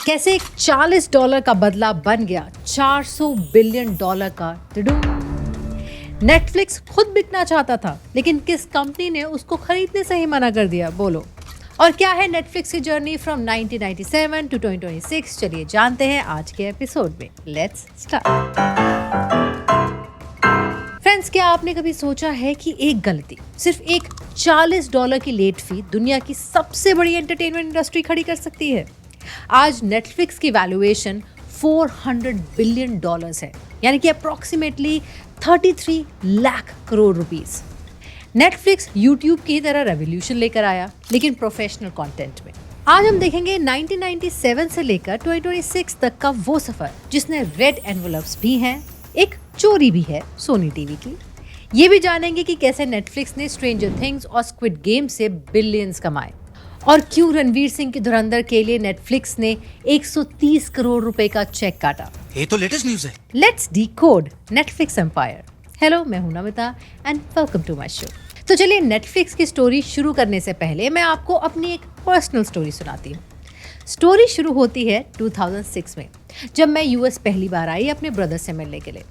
कैसे एक $40 का बदला बन गया $400 बिलियन का। नेटफ्लिक्स खुद बिकना चाहता था, लेकिन किस कंपनी ने उसको खरीदने से ही मना कर दिया, बोलो। और क्या है नेटफ्लिक्स की जर्नी फ्रॉम 1997 टू 2026? चलिए जानते हैं आज के एपिसोड में। Let's start. फ्रेंड्स, क्या आपने कभी सोचा है कि एक गलती, सिर्फ एक $40 की लेट फी दुनिया की सबसे बड़ी एंटरटेनमेंट इंडस्ट्री खड़ी कर सकती है? आज नेटफ्लिक्स की वैल्यूएशन $400 बिलियन है, यानी कि approximately 33 lakh crore rupees. Netflix YouTube की तरह रेवोल्यूशन लेकर आया, लेकिन प्रोफेशनल कंटेंट में। आज हम देखेंगे 1997 से लेकर 2026 तक का वो सफर जिसने रेड एनवलप्स भी हैं, एक चोरी भी है सोनी टीवी की। ये भी जानेंगे कि कैसे नेटफ्लिक्स ने स्ट्रेंजर थिंग्स और स्क्विड गेम से बिलियंस कमाए, और क्यों रणवीर सिंह की धुरंधर के लिए नेटफ्लिक्स ने 130 करोड़ रुपए का चेक काटा। ये तो लेटेस्ट न्यूज़ है। Let's decode Netflix empire. Hello, मैं हूं Namita and welcome to my show. तो चलिए, नेटफ्लिक्स की स्टोरी शुरू करने से पहले मैं आपको अपनी एक पर्सनल स्टोरी सुनाती हूँ। स्टोरी शुरू होती है 2006 में, जब मैं यूएस पहली बार आई अपने ब्रदर से मिलने के लिए।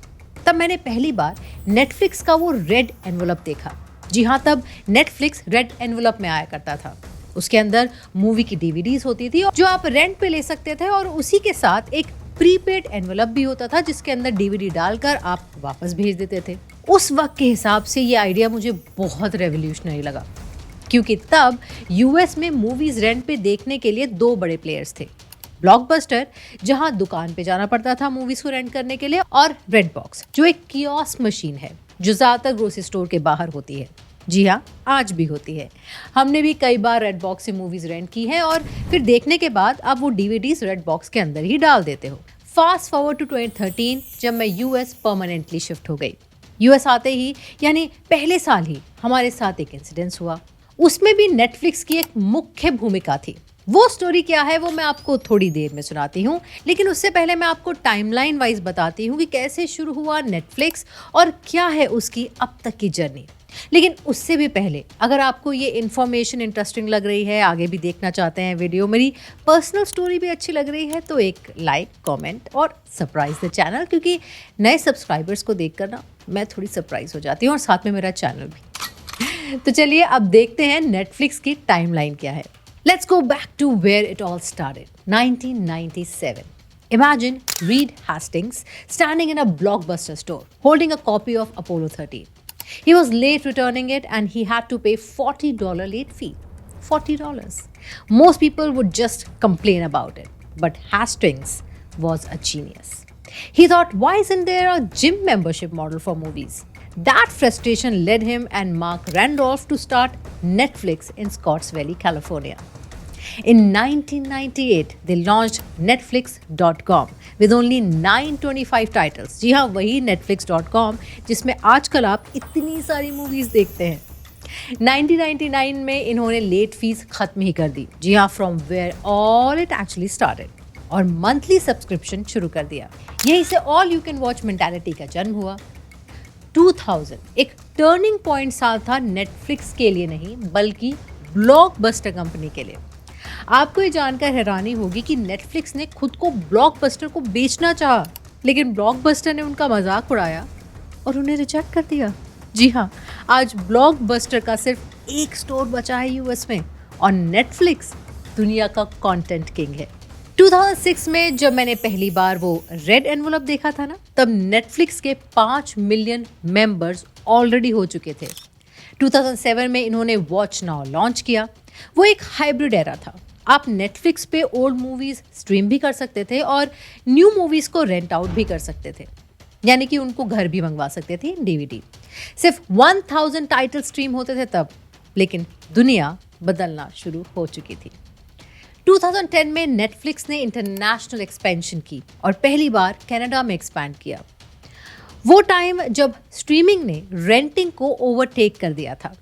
तब मैंने पहली बार नेटफ्लिक्स का वो रेड एनवलप देखा। जी हाँ, तब नेटफ्लिक्स रेड एनवलप में आया करता था। उसके अंदर मूवी की डीवीडीज होती थी जो आप रेंट पे ले सकते थे, और उसी के साथ एक प्रीपेड एनवलप भी होता था जिसके अंदर डीवीडी डालकर आप वापस भेज देते थे। उस वक्त के हिसाब से ये आइडिया मुझे बहुत रेवोल्यूशनरी लगा, क्योंकि तब यूएस में मूवीज रेंट पे देखने के लिए दो बड़े प्लेयर्स थे। ब्लॉकबस्टर, जहां दुकान पे जाना पड़ता था मूवीज को रेंट करने के लिए, और रेडबॉक्स, जो एक कियोस्क मशीन है जो ज्यादातर ग्रोसरी स्टोर के बाहर होती है। जी हाँ, आज भी होती है। हमने भी कई बार रेड बॉक्स से मूवीज रेंट की है, और फिर देखने के बाद आप वो डीवीडीज रेड बॉक्स के अंदर ही डाल देते हो। फास्ट फॉरवर्ड टू 2013, जब मैं यूएस परमानेंटली शिफ्ट हो गई। यूएस आते ही, यानी पहले साल ही, हमारे साथ एक इंसिडेंस हुआ। उसमें भी नेटफ्लिक्स की एक मुख्य भूमिका थी। वो स्टोरी क्या है वो मैं आपको थोड़ी देर में सुनाती हूँ, लेकिन उससे पहले मैं आपको टाइमलाइन वाइज बताती हूँ कि कैसे शुरू हुआ नेटफ्लिक्स और क्या है उसकी अब तक की जर्नी। लेकिन उससे भी पहले, अगर आपको ये इन्फॉर्मेशन इंटरेस्टिंग लग रही है, आगे भी देखना चाहते हैं वीडियो, मेरी पर्सनल स्टोरी भी अच्छी लग रही है, तो एक लाइक, कमेंट और सरप्राइज द चैनल, क्योंकि नए सब्सक्राइबर्स को देखकर ना मैं थोड़ी सरप्राइज हो जाती हूँ, और साथ में मेरा चैनल भी। तो चलिए अब देखते हैं नेटफ्लिक्स की टाइमलाइन क्या है। Let's go back to where it all started, 1997. Imagine Reed Hastings standing in a Blockbuster store holding a copy of Apollo 13. He was late returning it and he had to pay $40 late fee. $40. Most people would just complain about it, but Hastings was a genius. He thought, why isn't there a gym membership model for movies? That frustration led him and Mark Randolph to start Netflix in Scotts Valley, California. In 1998, they launched Netflix.com with only 925 titles. जी हाँ, वही Netflix.com जिसमें आजकल आप इतनी सारी movies देखते हैं। 1999 में इन्होंने लेट फीस खत्म ही कर दी। जी हाँ, from where all it actually started, और मंथली सब्सक्रिप्शन शुरू कर दिया। यहीं से all you can watch mentality का जन्म हुआ। 2000 एक टर्निंग पॉइंट साल था नेटफ्लिक्स के लिए नहीं, बल्कि ब्लॉकबस्टर कंपनी के लिए। आपको ये जानकर हैरानी होगी कि नेटफ्लिक्स ने खुद को ब्लॉकबस्टर को बेचना चाहा, लेकिन ब्लॉकबस्टर ने उनका मजाक उड़ाया और उन्हें रिजेक्ट कर दिया। जी हाँ, आज ब्लॉकबस्टर का सिर्फ एक स्टोर बचा है यूएस में, और नेटफ्लिक्स दुनिया का कंटेंट किंग है। 2006 में जब मैंने पहली बार वो रेड एनवलप देखा था ना, तब नेटफ्लिक्स के 5 मिलियन मेंबर्स ऑलरेडी हो चुके थे। 2007 में इन्होंने वॉच नाउ लॉन्च किया। वो एक हाइब्रिड एरा था। आप नेटफ्लिक्स पे ओल्ड मूवीज स्ट्रीम भी कर सकते थे और न्यू मूवीज को रेंट आउट भी कर सकते थे, यानी कि उनको घर भी मंगवा सकते थे डीवीडी। सिर्फ 1000 टाइटल स्ट्रीम होते थे तब, लेकिन दुनिया बदलना शुरू हो चुकी थी। 2010 में नेटफ्लिक्स ने इंटरनेशनल एक्सपेंशन की और पहली बार कनाडा में एक्सपैंड किया। वो टाइम जब स्ट्रीमिंग ने रेंटिंग को ओवरटेक कर दिया था।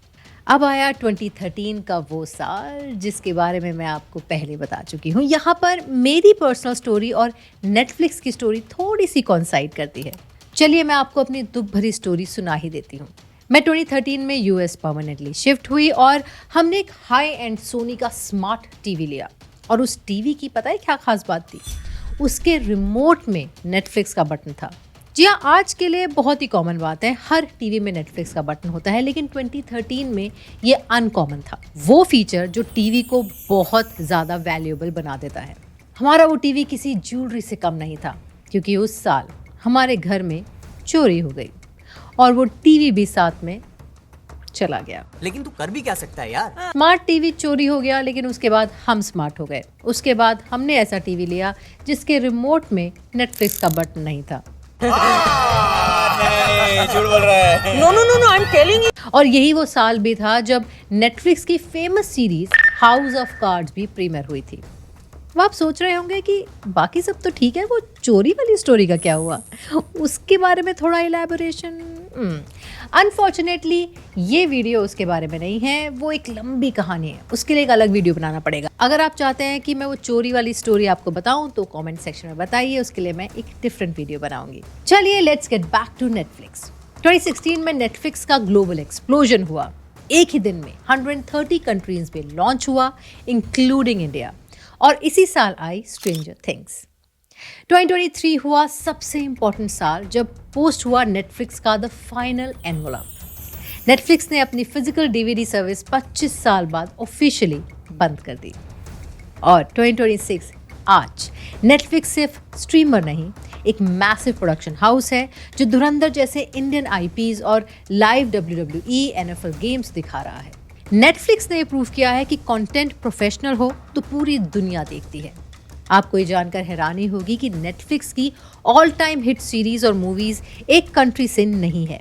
अब आया 2013 का वो साल जिसके बारे में मैं आपको पहले बता चुकी हूँ। यहाँ पर मेरी पर्सनल स्टोरी और नेटफ्लिक्स की स्टोरी थोड़ी सी कॉन्साइड करती है। चलिए मैं आपको अपनी दुख भरी स्टोरी सुना ही देती हूँ। मैं 2013 में यूएस परमानेंटली शिफ्ट हुई और हमने एक हाई एंड सोनी का स्मार्ट टीवी लिया। और उस टीवी की पता है क्या खास बात थी? उसके रिमोट में नेटफ्लिक्स का बटन था। जी हाँ, आज के लिए बहुत ही कॉमन बात है, हर टीवी में नेटफ्लिक्स का बटन होता है, लेकिन 2013 में ये अनकॉमन था। वो फीचर जो टीवी को बहुत ज़्यादा वैल्यूएबल बना देता है। हमारा वो टीवी किसी ज्वेलरी से कम नहीं था, क्योंकि उस साल हमारे घर में चोरी हो गई और वो टीवी भी साथ में चला गया। लेकिन तू कर भी क्या सकता है यार। स्मार्ट टीवी चोरी हो गया, लेकिन उसके बाद हम स्मार्ट हो गए। उसके बाद हमने ऐसा टीवी लिया जिसके रिमोट में नेटफ्लिक्स का बटन नहीं था। नहीं, झूठ बोल रहा है। No no no no, I am telling you. और यही वो साल भी था जब नेटफ्लिक्स की famous series House of Cards भी प्रीमियर हुई थी। अब आप सोच रहे होंगे कि बाकी सब तो ठीक है, वो चोरी वाली स्टोरी का क्या हुआ, उसके बारे में थोड़ा इलैबोरेशन। अनफॉर्चुनेटली ये वीडियो उसके बारे में नहीं है, वो एक लंबी कहानी है, उसके लिए एक अलग वीडियो बनाना पड़ेगा। अगर आप चाहते हैं कि मैं वो चोरी वाली स्टोरी आपको बताऊं तो कमेंट सेक्शन में बताइए, उसके लिए मैं एक डिफरेंट वीडियो बनाऊंगी। चलिए let's get back to Netflix. 2016 में नेटफ्लिक्स का ग्लोबल एक्सप्लोजन हुआ। एक ही दिन में 130 कंट्रीज में लॉन्च हुआ, इंक्लूडिंग इंडिया। और इसी साल आई स्ट्रेंजर थिंग्स। 2023 हुआ सबसे इंपॉर्टेंट साल, जब पोस्ट हुआ नेटफ्लिक्स का द फाइनल एनवलप। नेटफ्लिक्स ने अपनी फिजिकल डीवीडी सर्विस 25 साल बाद ऑफिशियली बंद कर दी। और 2026 आज नेटफ्लिक्स सिर्फ स्ट्रीमर नहीं, एक मैसिव प्रोडक्शन हाउस है जो धुरंधर जैसे इंडियन आईपीज और लाइव WWE NFL गेम्स दिखा रहा है। नेटफ्लिक्स ने प्रूव किया है कि कंटेंट प्रोफेशनल हो तो पूरी दुनिया देखती है। आपको ये जानकर हैरानी होगी कि नेटफ्लिक्स की ऑल टाइम हिट सीरीज और मूवीज एक कंट्री से नहीं है।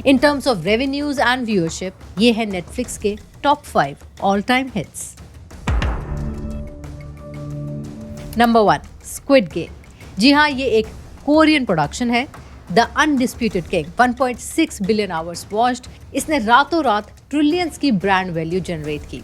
In terms of revenues and viewership, ये है नेटफ्लिक्स के top 5 all time hits. Number 1, squid game. जी हाँ, ये एक कोरियन प्रोडक्शन है। The undisputed king, 1.6 billion hours watched. इसने रातों रात ट्रिलियंस की ब्रांड वैल्यू जनरेट की।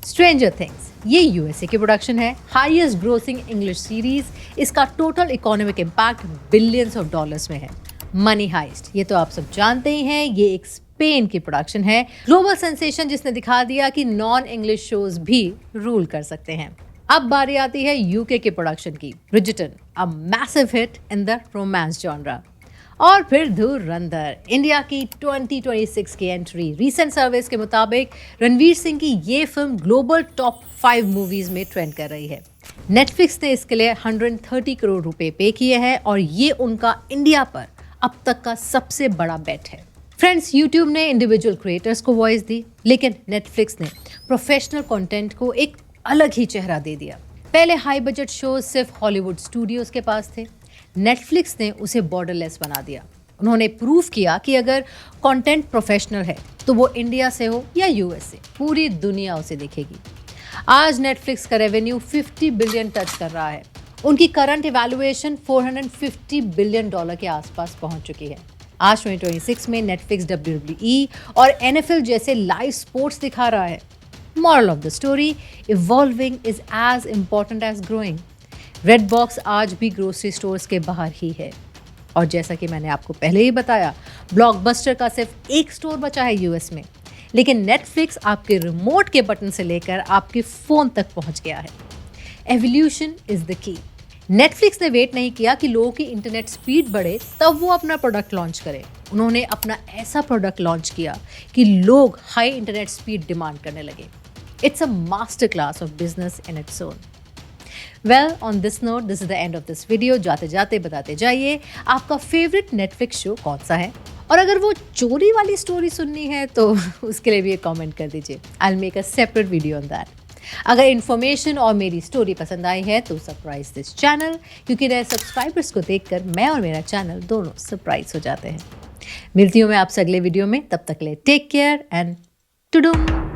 स्ट्रेंजर थिंग्स, ये यूएसए की प्रोडक्शन है, हाईएस्ट ग्रोसिंग इंग्लिश सीरीज। इसका total economic impact billions of dollars में है। मनी हाइस्ट, ये तो आप सब जानते ही हैं, ये एक स्पेन की प्रोडक्शन है, ग्लोबल सेंसेशन जिसने दिखा दिया कि नॉन इंग्लिश शोज भी रूल कर सकते हैं। अब बारी आती है यूके के प्रोडक्शन की, Bridgerton, a massive hit in the romance genre. और फिर धुरंधर, इंडिया की 2026 की एंट्री। रीसेंट सर्वेस के मुताबिक रणवीर सिंह की ये फिल्म ग्लोबल टॉप 5 मूवीज में ट्रेंड कर रही है। नेटफ्लिक्स ने इसके लिए 130 करोड़ रुपए पे किए हैं और ये उनका इंडिया पर अब तक का सबसे बड़ा बेट है। फ्रेंड्स, यूट्यूब ने इंडिविजुअल क्रिएटर्स को वॉइस दी, लेकिन नेटफ्लिक्स ने प्रोफेशनल कंटेंट को एक अलग ही चेहरा दे दिया। पहले हाई बजट शोज सिर्फ हॉलीवुड स्टूडियोज के पास थे, नेटफ्लिक्स ने उसे बॉर्डरलेस बना दिया। उन्होंने प्रूव किया कि अगर कंटेंट प्रोफेशनल है तो वो इंडिया से हो या यूएस से, पूरी दुनिया उसे देखेगी। आज नेटफ्लिक्स का रेवेन्यू 50 बिलियन टच कर रहा है। उनकी करंट इवैल्यूएशन $450 बिलियन के आसपास पहुंच चुकी है। आज 2026 में नेटफ्लिक्स WWE और NFL जैसे लाइव स्पोर्ट्स दिखा रहा है। Moral of the story, evolving is as important as growing. Red box आज भी ग्रोसरी स्टोर्स के बाहर ही है। और जैसा कि मैंने आपको पहले ही बताया, ब्लॉकबस्टर का सिर्फ एक स्टोर बचा है यूएस में, लेकिन नेटफ्लिक्स आपके रिमोट के बटन से लेकर आपके फ़ोन तक पहुंच गया है। Evolution is the key. Netflix ने वेट नहीं किया कि लोगों की इंटरनेट स्पीड बढ़े तब वो अपना प्रोडक्ट लॉन्च करे। उन्होंने अपना ऐसा प्रोडक्ट लॉन्च किया कि लोग हाई इंटरनेट स्पीड डिमांड करने लगे। It's a masterclass of business in its own. Well, on this note, this is the end of this video. जाते जाते बताते जाइए आपका फेवरेट नेटफ्लिक्स शो कौन सा है, और अगर वो चोरी वाली स्टोरी सुननी है तो उसके लिए भी एक कमेंट कर दीजिए। I'll make a separate video on that. अगर इन्फॉर्मेशन और मेरी स्टोरी पसंद आई है तो सब्सक्राइब दिस चैनल, क्योंकि नए सब्सक्राइबर्स को देखकर मैं और मेरा चैनल दोनों सरप्राइज हो जाते हैं। मिलती हूँ मैं आपसे अगले वीडियो में, तब तक ले टेक केयर एंड टुडुम।